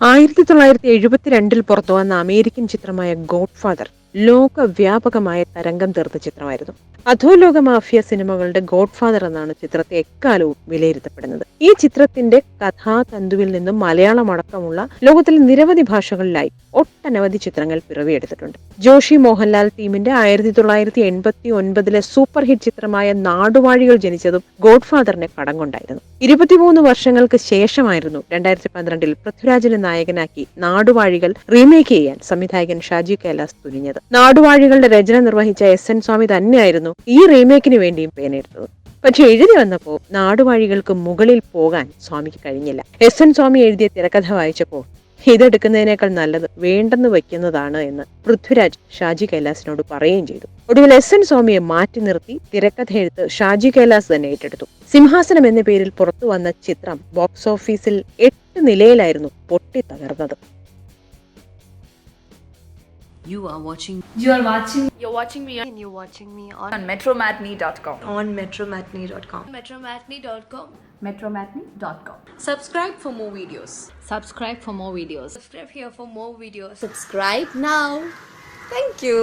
1972 പുറത്തുവന്ന അമേരിക്കൻ ചിത്രമായ God father ലോകവ്യാപകമായ തരംഗം തീർത്ത ചിത്രമായിരുന്നു. അധോലോക മാഫിയ സിനിമകളുടെ ഗോഡ് ഫാദർ എന്നാണ് ചിത്രത്തെ എക്കാലവും വിലയിരുത്തപ്പെടുന്നത്. ഈ ചിത്രത്തിന്റെ കഥാതന്തുവിൽ നിന്നും മലയാളം അടക്കമുള്ള ലോകത്തിലെ നിരവധി ഭാഷകളിലായി ഒട്ടനവധി ചിത്രങ്ങൾ പിറവിയെടുത്തിട്ടുണ്ട്. ജോഷി മോഹൻലാൽ ടീമിന്റെ 1989 സൂപ്പർ ഹിറ്റ് ചിത്രമായ നാടുവാഴികൾ ജനിച്ചതും ഗോഡ് ഫാദറിനെ കടം കൊണ്ടായിരുന്നു. 23 വർഷങ്ങൾക്ക് ശേഷമായിരുന്നു 2012 പൃഥ്വിരാജിനെ നായകനാക്കി നാടുവാഴികൾ റീമേക്ക് ചെയ്യാൻ സംവിധായകൻ ഷാജി കൈലാസ് തുനിഞ്ഞത്. നാടുവാഴികളുടെ രചന നിർവഹിച്ച എസ് എൻ സ്വാമി തന്നെയായിരുന്നു ഈ റീമേക്കിന് വേണ്ടിയും പേനെടുത്തത്. പക്ഷെ എഴുതി വന്നപ്പോൾ നാടുവാഴികൾക്ക് മുകളിൽ പോകാൻ സ്വാമിക്ക് കഴിഞ്ഞില്ല. എസ് എൻ സ്വാമി എഴുതിയ തിരക്കഥ വായിച്ചപ്പോൾ ഇതെടുക്കുന്നതിനേക്കാൾ നല്ലത് വേണ്ടെന്ന് വയ്ക്കുന്നതാണ് എന്ന് പൃഥ്വിരാജ് ഷാജി കൈലാസിനോട് പറയുകയും ചെയ്തു. ഒടുവിൽ എസ് എൻ സ്വാമിയെ മാറ്റി നിർത്തി തിരക്കഥ എഴുത്ത് ഷാജി കൈലാസ് തന്നെ ഏറ്റെടുത്തു. സിംഹാസനം എന്ന പേരിൽ പുറത്തു വന്ന ചിത്രം ബോക്സ് ഓഫീസിൽ 8 നിലയിലായിരുന്നു പൊട്ടിത്തകർന്നത്. You're watching me on metromatney.com. on metromatney.com. metromatney.com. Subscribe for more videos. Subscribe for more videos. Subscribe here for more videos. Subscribe now. Thank you.